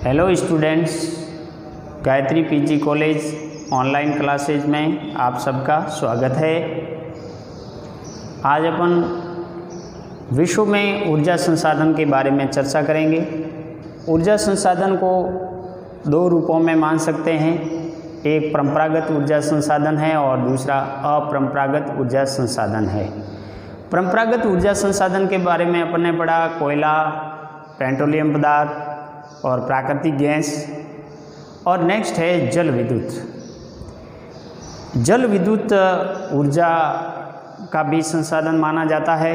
Hello students, Gayatri PG college online classes में आप सबका स्वागत है। आज अपन विश्व में ऊर्जा संसाधन के बारे में चर्चा करेंगे। ऊर्जा संसाधन को दो रूपों में मान सकते हैं, एक परंपरागत ऊर्जा संसाधन है और दूसरा अपरंपरागत ऊर्जा संसाधन है। परंपरागत ऊर्जा संसाधन के बारे में अपन ने पढ़ा कोयला, पेट्रोलियम पदार्थ और प्राकृतिक गैस। और नेक्स्ट है जल विद्युत। जल विद्युत ऊर्जा का भी संसाधन माना जाता है।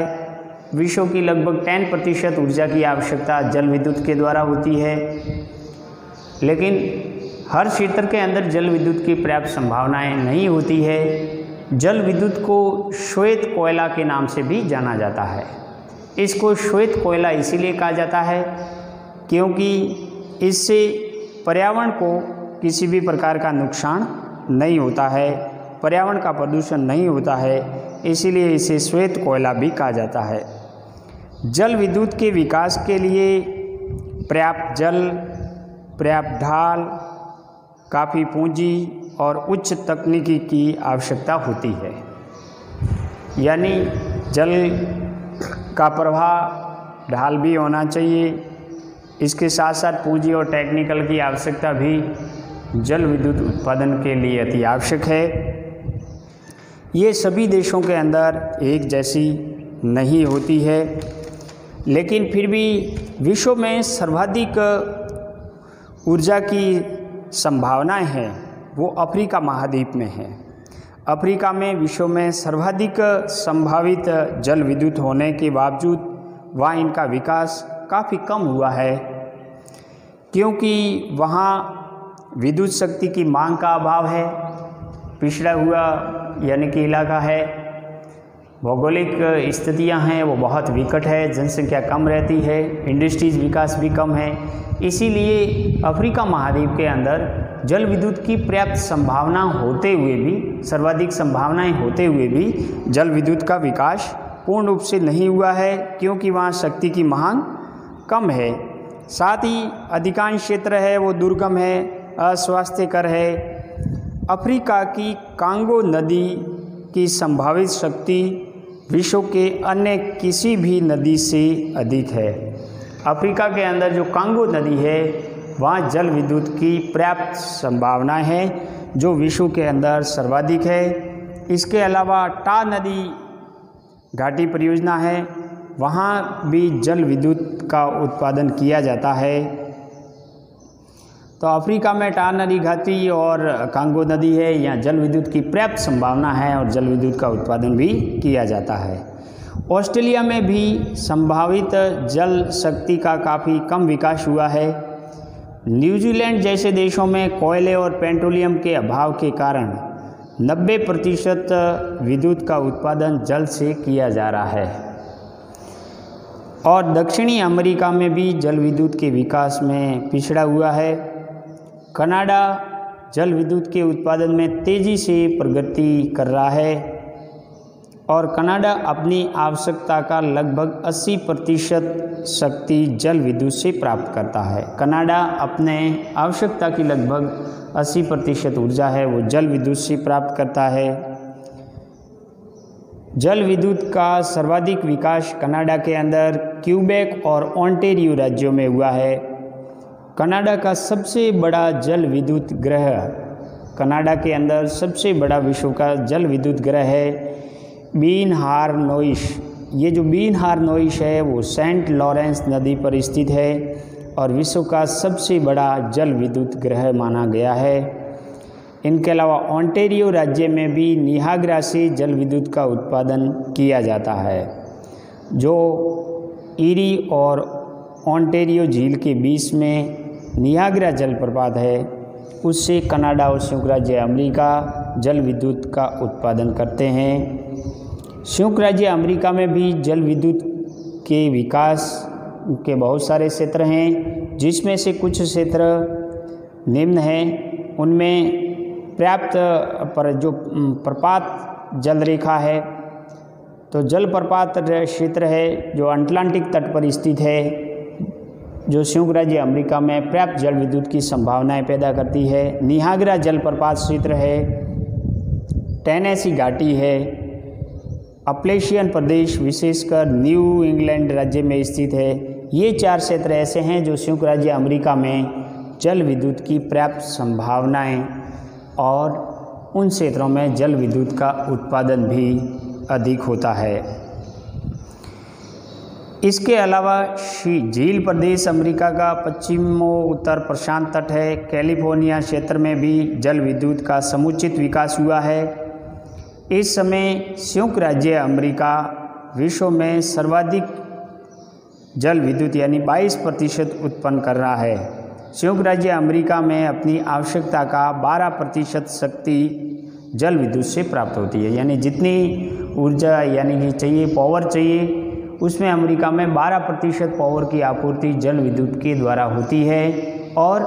विश्व की लगभग 10% ऊर्जा की आवश्यकता जल विद्युत के द्वारा होती है, लेकिन हर क्षेत्र के अंदर जल विद्युत की पर्याप्त संभावनाएं नहीं होती है। जल विद्युत को श्वेत कोयला के नाम से भी जाना जाता है। इसको श्वेत कोयला इसीलिए कहा जाता है क्योंकि इससे पर्यावरण को किसी भी प्रकार का नुकसान नहीं होता है, पर्यावरण का प्रदूषण नहीं होता है, इसीलिए इसे श्वेत कोयला भी कहा जाता है। जल विद्युत के विकास के लिए पर्याप्त जल, पर्याप्त ढाल, काफ़ी पूंजी और उच्च तकनीकी की आवश्यकता होती है। यानी जल का प्रवाह, ढाल भी होना चाहिए, इसके साथ साथ पूंजी और टेक्निकल की आवश्यकता भी जल विद्युत उत्पादन के लिए अति आवश्यक है। ये सभी देशों के अंदर एक जैसी नहीं होती है, लेकिन फिर भी विश्व में सर्वाधिक ऊर्जा की संभावनाएं हैं वो अफ्रीका महाद्वीप में है। अफ्रीका में विश्व में सर्वाधिक संभावित जल विद्युत होने के बावजूद वहाँ इनका विकास काफ़ी कम हुआ है, क्योंकि वहाँ विद्युत शक्ति की मांग का अभाव है, पिछड़ा हुआ यानी कि इलाका है, भौगोलिक स्थितियां हैं वो बहुत विकट है, जनसंख्या कम रहती है, इंडस्ट्रीज विकास भी कम है। इसीलिए अफ्रीका महाद्वीप के अंदर जल विद्युत की पर्याप्त संभावना होते हुए भी, सर्वाधिक संभावनाएं होते हुए भी जल विद्युत का विकास पूर्ण रूप से नहीं हुआ है, क्योंकि वहाँ शक्ति की मांग कम है। साथ ही अधिकांश क्षेत्र है वो दुर्गम है, अस्वास्थ्यकर है। अफ्रीका की कांगो नदी की संभावित शक्ति विश्व के अन्य किसी भी नदी से अधिक है। अफ्रीका के अंदर जो कांगो नदी है वहाँ जल विद्युत की पर्याप्त संभावना है जो विश्व के अंदर सर्वाधिक है। इसके अलावा टा नदी घाटी परियोजना है, वहाँ भी जल विद्युत का उत्पादन किया जाता है। तो अफ्रीका में टा नदी घाटी और कांगो नदी है, यहाँ जल विद्युत की पर्याप्त संभावना है और जल विद्युत का उत्पादन भी किया जाता है। ऑस्ट्रेलिया में भी संभावित जल शक्ति का काफ़ी कम विकास हुआ है। न्यूजीलैंड जैसे देशों में कोयले और पेट्रोलियम के अभाव के कारण 90% विद्युत का उत्पादन जल से किया जा रहा है। और दक्षिणी अमेरिका में भी जल विद्युत के विकास में पिछड़ा हुआ है। कनाडा जल विद्युत के उत्पादन में तेज़ी से प्रगति कर रहा है और कनाडा अपनी आवश्यकता का लगभग 80% शक्ति जल विद्युत से प्राप्त करता है। कनाडा अपने आवश्यकता की लगभग 80% ऊर्जा है वो जल विद्युत से प्राप्त करता है। जल विद्युत का सर्वाधिक विकास कनाडा के अंदर क्यूबेक और ओंटारियो राज्यों में हुआ है। कनाडा का सबसे बड़ा जल विद्युत ग्रह, कनाडा के अंदर सबसे बड़ा विश्व का जल विद्युत ग्रह है बीन हारनोइस। ये जो बीन हारनोइस है वो सेंट लॉरेंस नदी पर स्थित है और विश्व का सबसे बड़ा जल विद्युत ग्रह माना गया है। इनके अलावा ओंटारियो राज्य में भी नियाग्रा से जल विद्युत का उत्पादन किया जाता है। जो ईरी और ओंटारियो झील के बीच में नियाग्रा जलप्रपात है, उससे कनाडा और संयुक्त राज्य अमेरिका जल विद्युत का उत्पादन करते हैं। संयुक्त राज्य अमेरिका में भी जल विद्युत के विकास के बहुत सारे क्षेत्र हैं, जिसमें से कुछ क्षेत्र निम्न हैं। उनमें पर्याप्त पर जो प्रपात जल रेखा है, तो जल प्रपात क्षेत्र है जो अटलांटिक तट पर स्थित है, जो संयुक्त राज्य अमेरिका में पर्याप्त जल विद्युत की संभावनाएं पैदा करती है। नियाग्रा जलप्रपात क्षेत्र है, टेनेसी घाटी है, अपलेशियन प्रदेश विशेषकर न्यू इंग्लैंड राज्य में स्थित है। ये 4 क्षेत्र ऐसे हैं जो संयुक्त राज्य अमेरिका में जल विद्युत की पर्याप्त संभावनाएं और उन क्षेत्रों में जल विद्युत का उत्पादन भी अधिक होता है। इसके अलावा झील प्रदेश अमेरिका का पश्चिमोत्तर प्रशांत तट है। कैलिफोर्निया क्षेत्र में भी जल विद्युत का समुचित विकास हुआ है। इस समय संयुक्त राज्य अमेरिका विश्व में सर्वाधिक जल विद्युत यानी 22% उत्पन्न कर रहा है। संयुक्त राज्य अमेरिका में अपनी आवश्यकता का 12% शक्ति जल विद्युत से प्राप्त होती है। यानी जितनी ऊर्जा यानी कि चाहिए, पावर चाहिए, उसमें अमेरिका में 12% पावर की आपूर्ति जल विद्युत के द्वारा होती है। और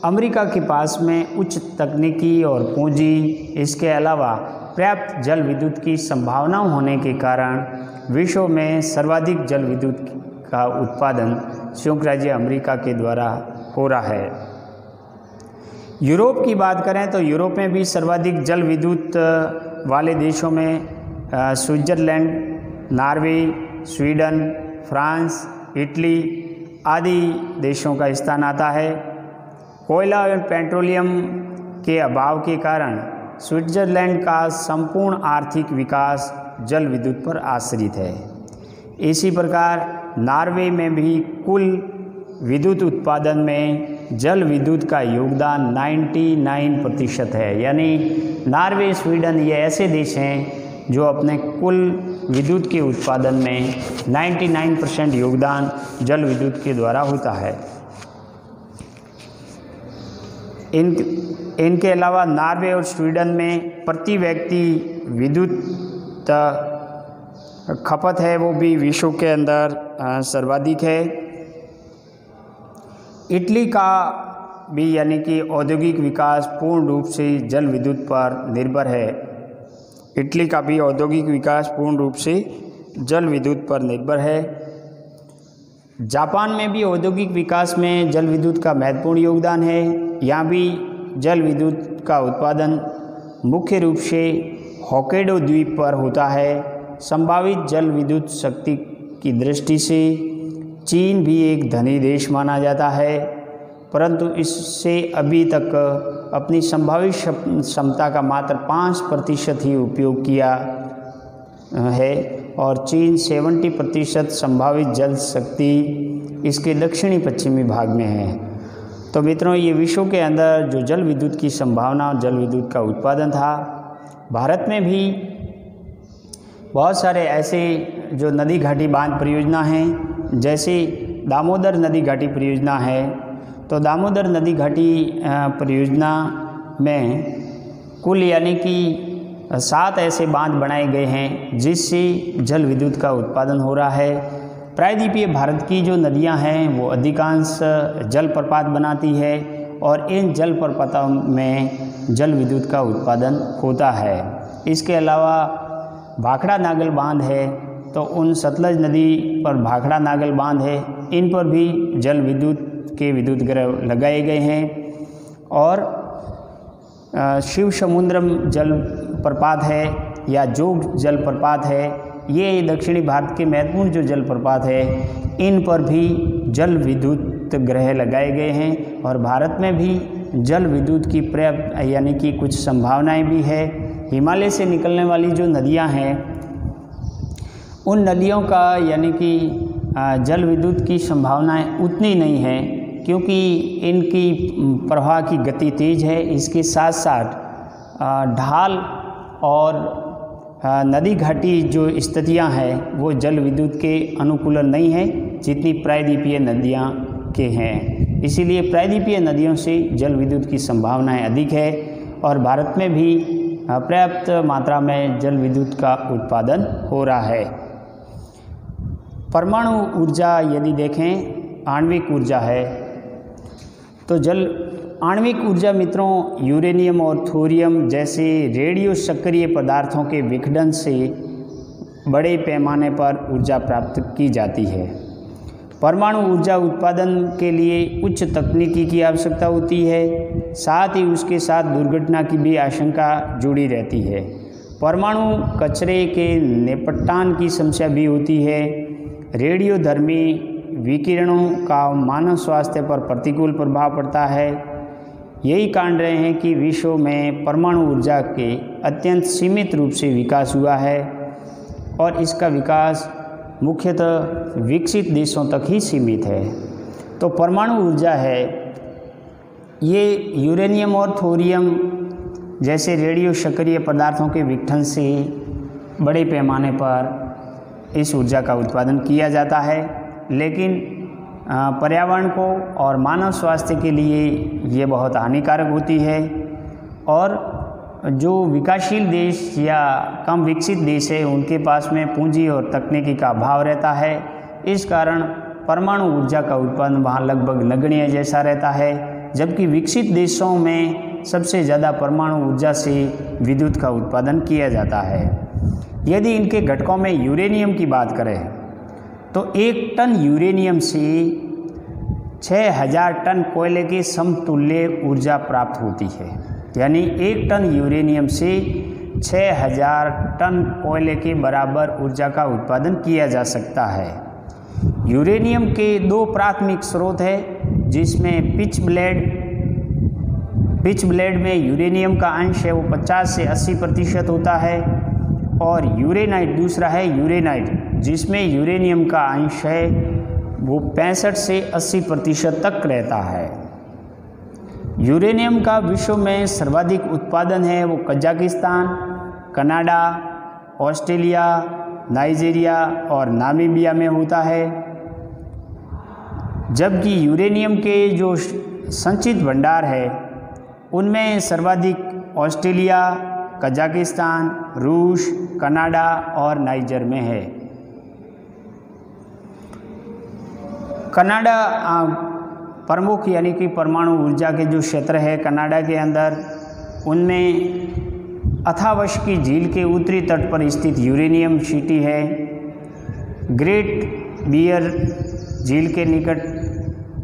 अमेरिका के पास में उच्च तकनीकी और पूंजी, इसके अलावा पर्याप्त जल विद्युत की संभावना होने के कारण विश्व में सर्वाधिक जल विद्युत का उत्पादन संयुक्त राज्य अमेरिका के द्वारा हो रहा है। यूरोप की बात करें तो यूरोप में भी सर्वाधिक जल विद्युत वाले देशों में Switzerland, Norway, Sweden, France, Italy आदि देशों का स्थान आता है। कोयला और पेट्रोलियम के अभाव के कारण स्विट्जरलैंड का संपूर्ण आर्थिक विकास जल विद्युत पर आश्रित है। इसी प्रकार नॉर्वे में भी कुल विद्युत उत्पादन में जल विद्युत का योगदान 99% है। यानी नॉर्वे, स्वीडन ये ऐसे देश हैं जो अपने कुल विद्युत के उत्पादन में 99% योगदान जल विद्युत के द्वारा होता है। इनके अलावा नॉर्वे और स्वीडन में प्रति व्यक्ति विद्युत खपत है वो भी विश्व के अंदर सर्वाधिक है। इटली का भी यानी कि औद्योगिक विकास पूर्ण रूप से जल विद्युत पर निर्भर है। इटली का भी औद्योगिक विकास पूर्ण रूप से जल विद्युत पर निर्भर है। जापान में भी औद्योगिक विकास में जल विद्युत का महत्वपूर्ण योगदान है। यहाँ भी जल विद्युत का उत्पादन मुख्य रूप से होक्काइडो द्वीप पर होता है। संभावित जल विद्युत शक्ति की दृष्टि से चीन भी एक धनी देश माना जाता है, परंतु इससे अभी तक अपनी संभावित क्षमता का मात्र 5% ही उपयोग किया है और चीन 70% संभावित जल शक्ति इसके दक्षिणी पश्चिमी भाग में है। तो मित्रों, ये विश्व के अंदर जो जल विद्युत की संभावना और जल विद्युत का उत्पादन था। भारत में भी बहुत सारे ऐसे जो नदी घाटी बांध परियोजना हैं, जैसे दामोदर नदी घाटी परियोजना है। तो दामोदर नदी घाटी परियोजना में कुल यानी कि 7 ऐसे बांध बनाए गए हैं जिससे जल विद्युत का उत्पादन हो रहा है। प्रायद्वीपीय भारत की जो नदियां हैं वो अधिकांश जलप्रपात बनाती है और इन जलप्रपातों में जल विद्युत का उत्पादन होता है। इसके अलावा भाखड़ा नागल बांध है, तो उन सतलज नदी पर भाखड़ा नागल बांध है, इन पर भी जल विद्युत के विद्युत ग्रह लगाए गए हैं। और शिव समुद्रम जल प्रपात है या जोग जल प्रपात है, ये दक्षिणी भारत के महत्वपूर्ण जो जल प्रपात है, इन पर भी जल विद्युत ग्रह लगाए गए हैं। और भारत में भी जल विद्युत की पर्याप्त यानी कि कुछ संभावनाएं भी है। हिमालय से निकलने वाली जो नदियां हैं, उन नदियों का यानी कि जल विद्युत की संभावनाएं उतनी नहीं है, क्योंकि इनकी प्रवाह की गति तेज है। इसके साथ साथ ढाल और नदी घाटी जो स्थितियां हैं वो जल विद्युत के अनुकूल नहीं है जितनी प्रायद्वीपीय नदियां के हैं। इसीलिए प्रायद्वीपीय नदियों से जल विद्युत की संभावनाएं अधिक है और भारत में भी पर्याप्त मात्रा में जल विद्युत का उत्पादन हो रहा है। परमाणु ऊर्जा यदि देखें, आणविक ऊर्जा है, तो आणविक ऊर्जा मित्रों यूरेनियम और थोरियम जैसे रेडियो सक्रिय पदार्थों के विखंडन से बड़े पैमाने पर ऊर्जा प्राप्त की जाती है। परमाणु ऊर्जा उत्पादन के लिए उच्च तकनीकी की आवश्यकता होती है, साथ ही उसके साथ दुर्घटना की भी आशंका जुड़ी रहती है। परमाणु कचरे के निपटान की समस्या भी होती है। रेडियोधर्मी विकिरणों का मानव स्वास्थ्य पर प्रतिकूल प्रभाव पड़ता है। यही कारण रहे हैं कि विश्व में परमाणु ऊर्जा के अत्यंत सीमित रूप से विकास हुआ है और इसका विकास मुख्यतः विकसित देशों तक ही सीमित है। तो परमाणु ऊर्जा है, ये यूरेनियम और थोरियम जैसे रेडियो सक्रिय पदार्थों के विघटन से बड़े पैमाने पर इस ऊर्जा का उत्पादन किया जाता है, लेकिन पर्यावरण को और मानव स्वास्थ्य के लिए ये बहुत हानिकारक होती है। और जो विकासशील देश या कम विकसित देश है उनके पास में पूंजी और तकनीकी का अभाव रहता है। इस कारण परमाणु ऊर्जा का उत्पादन वहाँ लगभग नगण्य जैसा रहता है, जबकि विकसित देशों में सबसे ज़्यादा परमाणु ऊर्जा से विद्युत का उत्पादन किया जाता है। यदि इनके घटकों में यूरेनियम की बात करें तो 1 टन यूरेनियम से 6000 टन कोयले की समतुल्य ऊर्जा प्राप्त होती है। यानी 1 टन यूरेनियम से 6000 टन कोयले के बराबर ऊर्जा का उत्पादन किया जा सकता है। यूरेनियम के 2 प्राथमिक स्रोत हैं, जिसमें पिच ब्लेड में यूरेनियम का अंश है वो 50 से 80% होता है, और यूरेनाइट दूसरा है यूरेनाइट, जिसमें यूरेनियम का अंश है वो 65 से 80% तक रहता है। यूरेनियम का विश्व में सर्वाधिक उत्पादन है वो कजाकिस्तान, कनाडा, ऑस्ट्रेलिया, नाइजीरिया और नामीबिया में होता है, जबकि यूरेनियम के जो संचित भंडार है उनमें सर्वाधिक ऑस्ट्रेलिया, कजाकिस्तान, रूस, कनाडा और नाइजर में है। कनाडा प्रमुख यानी कि परमाणु ऊर्जा के जो क्षेत्र है कनाडा के अंदर, उनमें अथावस्की झील के उत्तरी तट पर स्थित यूरेनियम सिटी है। ग्रेट बियर झील के निकट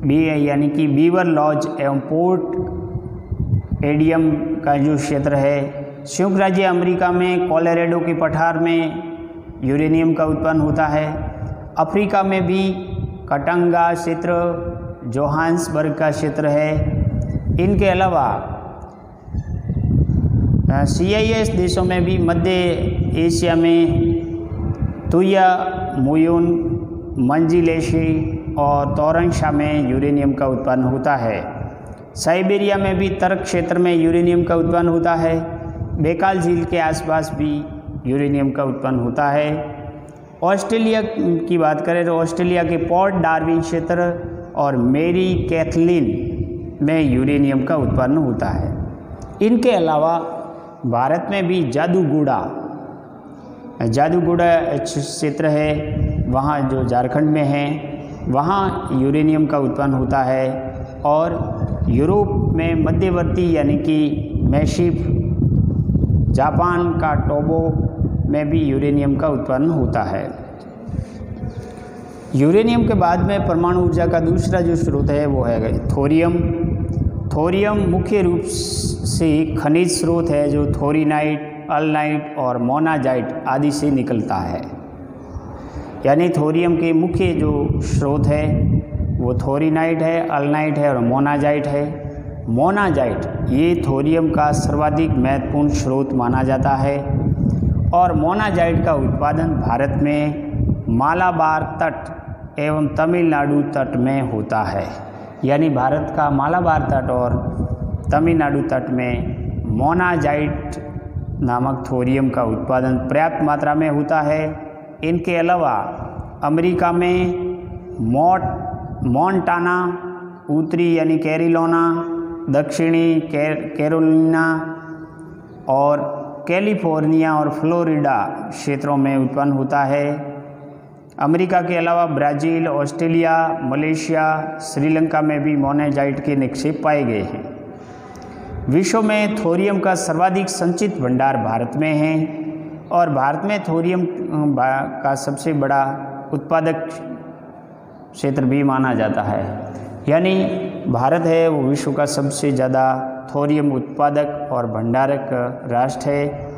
भी यानी कि बीवर लॉज एवं पोर्ट एडियम का जो क्षेत्र है। संयुक्त राज्य अमेरिका में कोलोराडो के पठार में यूरेनियम का उत्पन्न होता है। अफ्रीका में भी कटंगा क्षेत्र, जोहान्सबर्ग का क्षेत्र है। इनके अलावा CIS देशों में भी मध्य एशिया में तुया, मुयुन, मंजिलेशी और तोरंशा में यूरेनियम का उत्पन्न होता है। साइबेरिया में भी तर्क क्षेत्र में यूरेनियम का उत्पन्न होता है। बेकाल झील के आसपास भी यूरेनियम का उत्पन्न होता है। ऑस्ट्रेलिया की बात करें तो ऑस्ट्रेलिया के पोर्ट डार्विन क्षेत्र और मेरी कैथलीन में यूरेनियम का उत्पन्न होता है। इनके अलावा भारत में भी जादूगोड़ा क्षेत्र है, वहाँ जो झारखंड में है वहाँ यूरेनियम का उत्पन्न होता है। और यूरोप में मध्यवर्ती यानी कि मैसिफ, जापान का टोबो में भी यूरेनियम का उत्पन्न होता है। यूरेनियम के बाद में परमाणु ऊर्जा का दूसरा जो स्रोत है वो है थोरियम। थोरियम मुख्य रूप से खनिज स्रोत है जो थोरिनाइट, अल्नाइट और मोनाजाइट आदि से निकलता है। यानी थोरियम के मुख्य जो स्रोत है वो थोरिनाइट है, अल्नाइट है और मोनाजाइट है। मोनाजाइट ये थोरियम का सर्वाधिक महत्वपूर्ण स्रोत माना जाता है और मोनाजाइट का उत्पादन भारत में मालाबार तट एवं तमिलनाडु तट में होता है। यानी भारत का मालाबार तट और तमिलनाडु तट में मोनाजाइट नामक थोरियम का उत्पादन पर्याप्त मात्रा में होता है। इनके अलावा अमेरिका में मोंटाना, उत्तरी यानी कैरोलिना, दक्षिणी कैरोलिना और कैलिफोर्निया और फ्लोरिडा क्षेत्रों में उत्पन्न होता है। अमेरिका के अलावा ब्राज़ील, ऑस्ट्रेलिया, मलेशिया, श्रीलंका में भी मोनाजाइट के निक्षेप पाए गए हैं। विश्व में थोरियम का सर्वाधिक संचित भंडार भारत में है और भारत में थोरियम का सबसे बड़ा उत्पादक क्षेत्र भी माना जाता है। यानी भारत है वो विश्व का सबसे ज़्यादा थोरियम उत्पादक और भंडारक राष्ट्र है।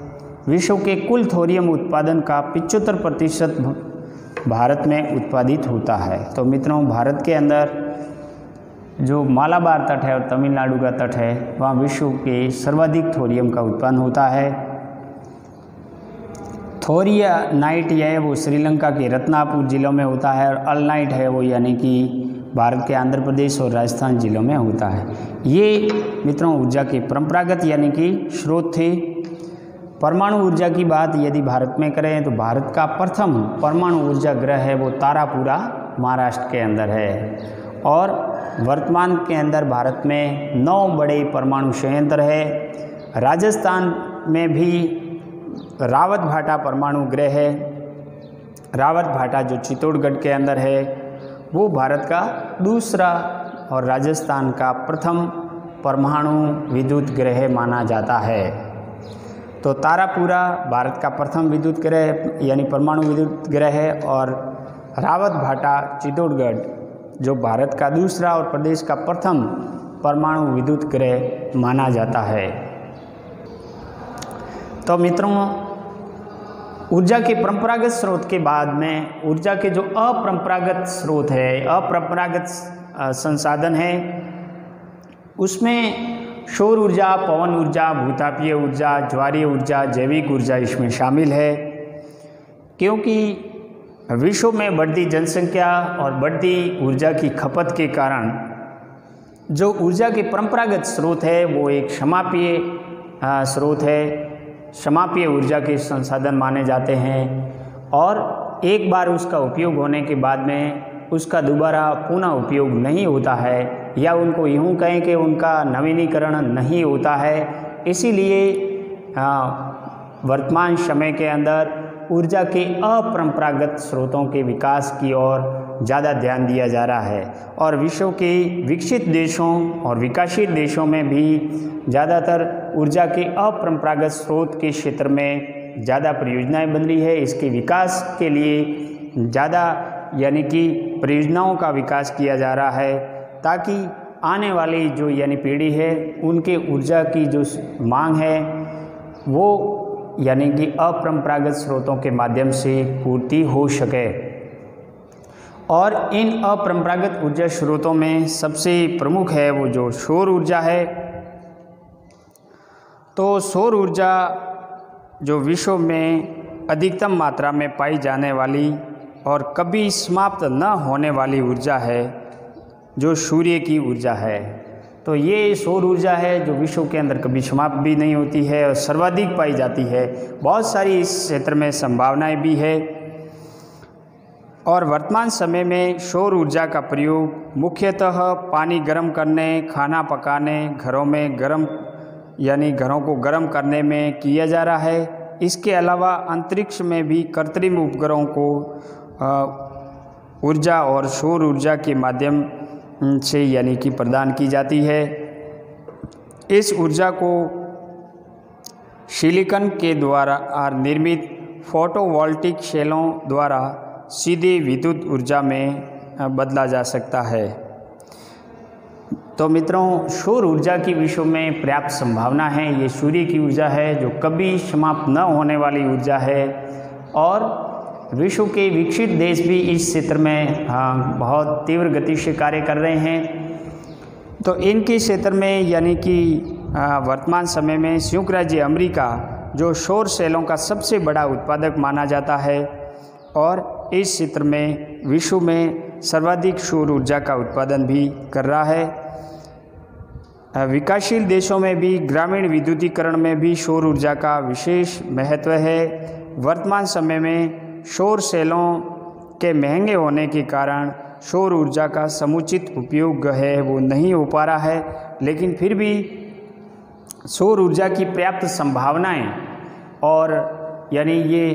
विश्व के कुल थोरियम उत्पादन का 75% भारत में उत्पादित होता है। तो मित्रों, भारत के अंदर जो मालाबार तट है और तमिलनाडु का तट है, वहाँ विश्व के सर्वाधिक थोरियम का उत्पन्न होता है। थोरियानाइट है वो श्रीलंका के रत्नापुर जिलों में होता है, और अल्नाइट है वो यानी कि भारत के आंध्र प्रदेश और राजस्थान जिलों में होता है। ये मित्रों ऊर्जा के परंपरागत यानी कि स्रोत थे। परमाणु ऊर्जा की बात यदि भारत में करें तो भारत का प्रथम परमाणु ऊर्जा गृह है वो तारापुरा महाराष्ट्र के अंदर है, और वर्तमान के अंदर भारत में 9 बड़े परमाणु संयंत्र है। राजस्थान में भी रावत भाटा परमाणु गृह है। रावत भाटा जो चित्तौड़गढ़ के अंदर है वो भारत का दूसरा और राजस्थान का प्रथम परमाणु विद्युत गृह माना जाता है। तो तारापुरा भारत का प्रथम विद्युत गृह यानी परमाणु विद्युत गृह है, और रावत भाटा चित्तौड़गढ़ जो भारत का दूसरा और प्रदेश का प्रथम परमाणु विद्युत गृह माना जाता है। तो मित्रों, ऊर्जा के परंपरागत स्रोत के बाद में ऊर्जा के जो अपरंपरागत स्रोत है, अपरंपरागत संसाधन है, उसमें सौर ऊर्जा, पवन ऊर्जा, भूतापीय ऊर्जा, ज्वारीय ऊर्जा, जैविक ऊर्जा इसमें शामिल है। क्योंकि विश्व में बढ़ती जनसंख्या और बढ़ती ऊर्जा की खपत के कारण जो ऊर्जा के परंपरागत स्रोत है वो एक समापीय स्रोत है। समापीय ऊर्जा के संसाधन माने जाते हैं, और एक बार उसका उपयोग होने के बाद में उसका दोबारा पुनः उपयोग नहीं होता है, या उनको यूँ कहें कि उनका नवीनीकरण नहीं होता है। इसीलिए वर्तमान समय के अंदर ऊर्जा के अपरंपरागत स्रोतों के विकास की ओर ज़्यादा ध्यान दिया जा रहा है, और विश्व के विकसित देशों और विकासशील देशों में भी ज़्यादातर ऊर्जा के अपरंपरागत स्रोत के क्षेत्र में ज़्यादा परियोजनाएं बन रही है। इसके विकास के लिए ज़्यादा यानी कि परियोजनाओं का विकास किया जा रहा है, ताकि आने वाली जो यानी पीढ़ी है उनके ऊर्जा की जो मांग है वो यानी कि अपरंपरागत स्रोतों के माध्यम से पूर्ति हो सके। और इन अपरंपरागत ऊर्जा स्रोतों में सबसे प्रमुख है वो जो सौर ऊर्जा है। तो सौर ऊर्जा जो विश्व में अधिकतम मात्रा में पाई जाने वाली और कभी समाप्त न होने वाली ऊर्जा है, जो सूर्य की ऊर्जा है। तो ये सौर ऊर्जा है जो विश्व के अंदर कभी समाप्त भी नहीं होती है और सर्वाधिक पाई जाती है। बहुत सारी इस क्षेत्र में संभावनाएं भी है, और वर्तमान समय में सौर ऊर्जा का प्रयोग मुख्यतः पानी गर्म करने, खाना पकाने, घरों में गर्म यानी घरों को गर्म करने में किया जा रहा है। इसके अलावा अंतरिक्ष में भी कृत्रिम उपग्रहों को ऊर्जा और सौर ऊर्जा के माध्यम से यानी कि प्रदान की जाती है। इस ऊर्जा को सिलिकॉन के द्वारा निर्मित फोटोवोल्टिक सेलों द्वारा सीधे विद्युत ऊर्जा में बदला जा सकता है। तो मित्रों, सौर ऊर्जा की विश्व में पर्याप्त संभावना है। ये सूर्य की ऊर्जा है जो कभी समाप्त न होने वाली ऊर्जा है, और विश्व के विकसित देश भी इस क्षेत्र में बहुत तीव्र गति से कार्य कर रहे हैं। तो इनके क्षेत्र में यानी कि वर्तमान समय में संयुक्त राज्य अमेरिका जो सौर सेलों का सबसे बड़ा उत्पादक माना जाता है, और इस क्षेत्र में विश्व में सर्वाधिक सौर ऊर्जा का उत्पादन भी कर रहा है। विकासशील देशों में भी ग्रामीण विद्युतीकरण में भी सौर ऊर्जा का विशेष महत्व है। वर्तमान समय में सौर सेलों के महंगे होने के कारण सौर ऊर्जा का समुचित उपयोग है वो नहीं हो पा रहा है, लेकिन फिर भी सौर ऊर्जा की पर्याप्त संभावनाएं और यानी ये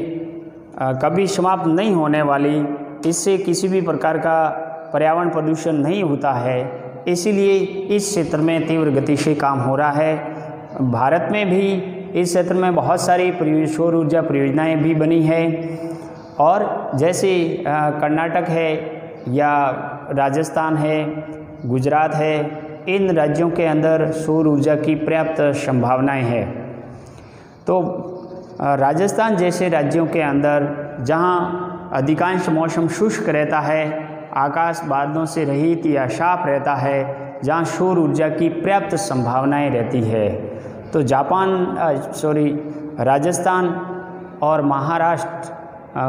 कभी समाप्त नहीं होने वाली, इससे किसी भी प्रकार का पर्यावरण प्रदूषण नहीं होता है। इसीलिए इस क्षेत्र में तीव्र गति से काम हो रहा है। भारत में भी इस क्षेत्र में बहुत सारी सौर ऊर्जा परियोजनाएं भी बनी है, और जैसे कर्नाटक है या राजस्थान है, गुजरात है, इन राज्यों के अंदर सौर ऊर्जा की पर्याप्त संभावनाएं हैं। तो राजस्थान जैसे राज्यों के अंदर जहां अधिकांश मौसम शुष्क रहता है, आकाश बादलों से रहित या साफ रहता है, जहां सौर ऊर्जा की पर्याप्त संभावनाएं रहती है, तो राजस्थान और महाराष्ट्र,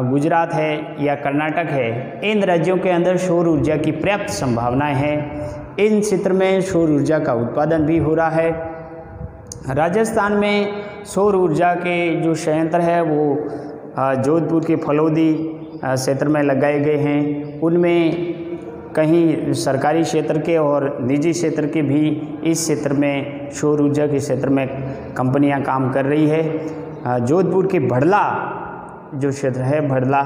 गुजरात है या कर्नाटक है, इन राज्यों के अंदर सौर ऊर्जा की पर्याप्त संभावनाएं हैं। इन क्षेत्र में सौर ऊर्जा का उत्पादन भी हो रहा है। राजस्थान में सौर ऊर्जा के जो संयंत्र है वो जोधपुर के फलोदी क्षेत्र में लगाए गए हैं। उनमें कहीं सरकारी क्षेत्र के और निजी क्षेत्र के भी इस क्षेत्र में सौर ऊर्जा के क्षेत्र में कंपनियां काम कर रही है। जोधपुर के भड़ला जो क्षेत्र है, भड़ला,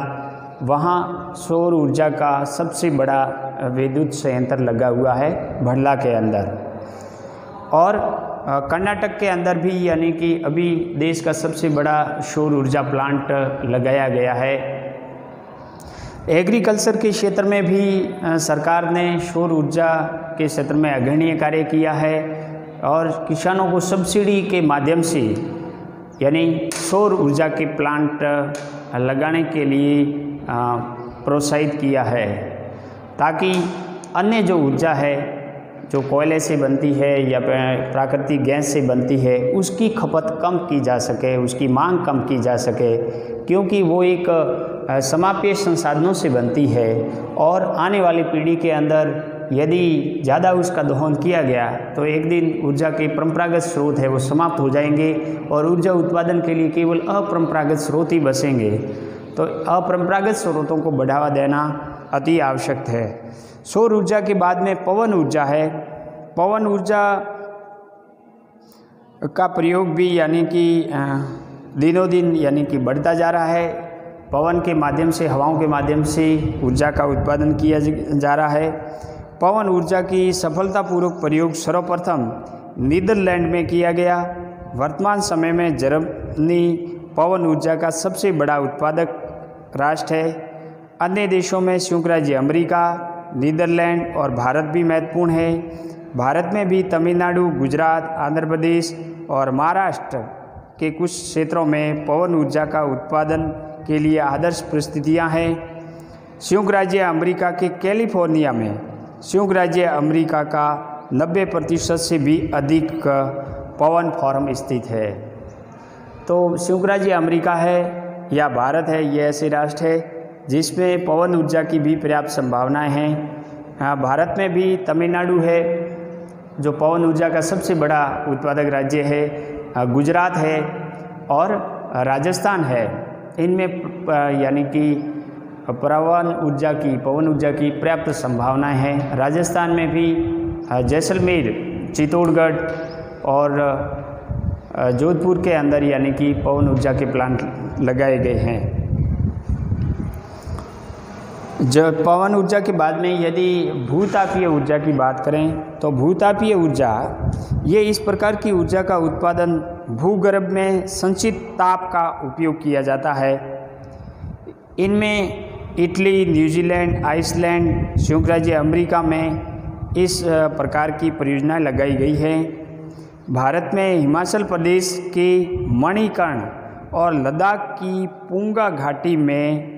वहाँ सौर ऊर्जा का सबसे बड़ा विद्युत संयंत्र लगा हुआ है भड़ला के अंदर। और कर्नाटक के अंदर भी यानी कि अभी देश का सबसे बड़ा सौर ऊर्जा प्लांट लगाया गया है। एग्रीकल्चर के क्षेत्र में भी सरकार ने सौर ऊर्जा के क्षेत्र में अग्रणीय कार्य किया है और किसानों को सब्सिडी के माध्यम से यानी सौर ऊर्जा के प्लांट लगाने के लिए प्रोत्साहित किया है, ताकि अन्य जो ऊर्जा है जो कोयले से बनती है या प्राकृतिक गैस से बनती है उसकी खपत कम की जा सके, उसकी मांग कम की जा सके, क्योंकि वो एक समाप्य संसाधनों से बनती है और आने वाली पीढ़ी के अंदर यदि ज़्यादा उसका दोहन किया गया तो एक दिन ऊर्जा के परंपरागत स्रोत है वो समाप्त हो जाएंगे और ऊर्जा उत्पादन के लिए केवल अपरंपरागत स्रोत ही बचेंगे। तो अपरंपरागत स्रोतों को बढ़ावा देना अति आवश्यक है। सौर ऊर्जा के बाद में पवन ऊर्जा है। पवन ऊर्जा का प्रयोग भी यानी कि दिनों दिन यानी कि बढ़ता जा रहा है। पवन के माध्यम से, हवाओं के माध्यम से ऊर्जा का उत्पादन किया जा रहा है। पवन ऊर्जा की सफलतापूर्वक प्रयोग सर्वप्रथम नीदरलैंड में किया गया। वर्तमान समय में जर्मनी पवन ऊर्जा का सबसे बड़ा उत्पादक राष्ट्र है। अन्य देशों में संयुक्त राज्य अमेरिका, नीदरलैंड और भारत भी महत्वपूर्ण है। भारत में भी तमिलनाडु, गुजरात, आंध्र प्रदेश और महाराष्ट्र के कुछ क्षेत्रों में पवन ऊर्जा का उत्पादन के लिए आदर्श परिस्थितियां हैं। संयुक्त राज्य अमेरिका के कैलिफोर्निया में संयुक्त राज्य अमेरिका का 90% से भी अधिक पवन फार्म स्थित है। तो संयुक्त राज्य अमेरिका है या भारत है, ये ऐसे राष्ट्र है जिसमें पवन ऊर्जा की भी पर्याप्त संभावनाएं हैं। भारत में भी तमिलनाडु है जो पवन ऊर्जा का सबसे बड़ा उत्पादक राज्य है, गुजरात है और राजस्थान है। इनमें यानी कि पवन ऊर्जा की पर्याप्त संभावनाएं हैं। राजस्थान में भी जैसलमेर, चित्तौड़गढ़ और जोधपुर के अंदर यानी कि पवन ऊर्जा के प्लांट लगाए गए हैं। जब पवन ऊर्जा के बाद में यदि भूतापीय ऊर्जा की बात करें तो भूतापीय ऊर्जा ये इस प्रकार की ऊर्जा का उत्पादन भूगर्भ में संचित ताप का उपयोग किया जाता है। इनमें इटली, न्यूजीलैंड, आइसलैंड, संयुक्त राज्य अमेरिका में इस प्रकार की परियोजनाएं लगाई गई है। भारत में हिमाचल प्रदेश के मणिकर्ण और लद्दाख की पुंगा घाटी में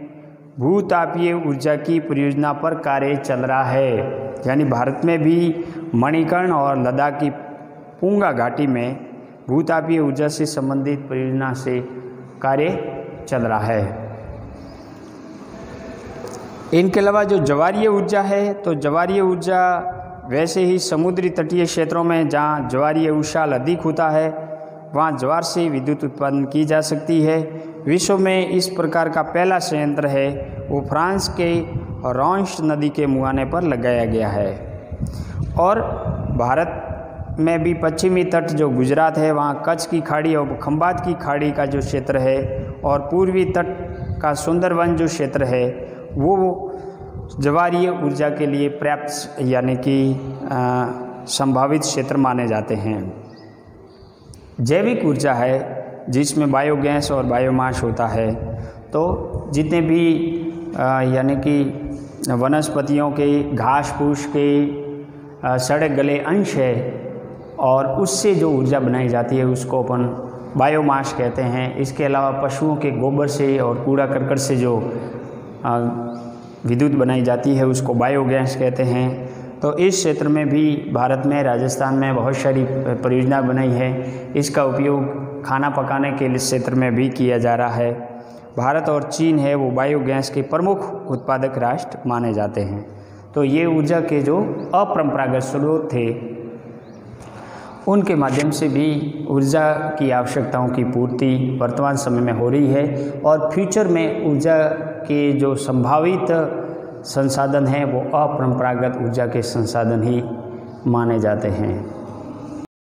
भूतापीय ऊर्जा की परियोजना पर कार्य चल रहा है। यानी भारत में भी मणिकर्ण और लद्दाख की पुंगा घाटी में भूतापीय ऊर्जा से संबंधित परियोजना से कार्य चल रहा है। इनके अलावा जो ज्वारीय ऊर्जा है, तो ज्वारीय ऊर्जा वैसे ही समुद्री तटीय क्षेत्रों में जहाँ ज्वारीय उछाल अधिक होता है वहाँ ज्वार से विद्युत उत्पादन की जा सकती है। विश्व में इस प्रकार का पहला संयंत्र है वो फ्रांस के रॉन्स नदी के मुहाने पर लगाया गया है। और भारत में भी पश्चिमी तट जो गुजरात है वहाँ कच्छ की खाड़ी और खंबात की खाड़ी का जो क्षेत्र है और पूर्वी तट का सुंदरवन जो क्षेत्र है वो ज्वारीय ऊर्जा के लिए पर्याप्त यानी कि संभावित क्षेत्र माने जाते हैं। जैविक ऊर्जा है जिसमें बायोगैस और बायोमास होता है। तो जितने भी यानी कि वनस्पतियों के घास फूस के सड़े गले अंश है और उससे जो ऊर्जा बनाई जाती है उसको अपन बायोमास कहते हैं। इसके अलावा पशुओं के गोबर से और कूड़ा करकट से जो विद्युत बनाई जाती है उसको बायोगैस कहते हैं। तो इस क्षेत्र में भी भारत में राजस्थान में बहुत सारी परियोजना बनाई है। इसका उपयोग खाना पकाने के क्षेत्र में भी किया जा रहा है। भारत और चीन है वो बायोगैस के प्रमुख उत्पादक राष्ट्र माने जाते हैं। तो ये ऊर्जा के जो अपरंपरागत स्रोत थे उनके माध्यम से भी ऊर्जा की आवश्यकताओं की पूर्ति वर्तमान समय में हो रही है और फ्यूचर में ऊर्जा के जो संभावित संसाधन हैं वो अपरंपरागत ऊर्जा के संसाधन ही माने जाते हैं।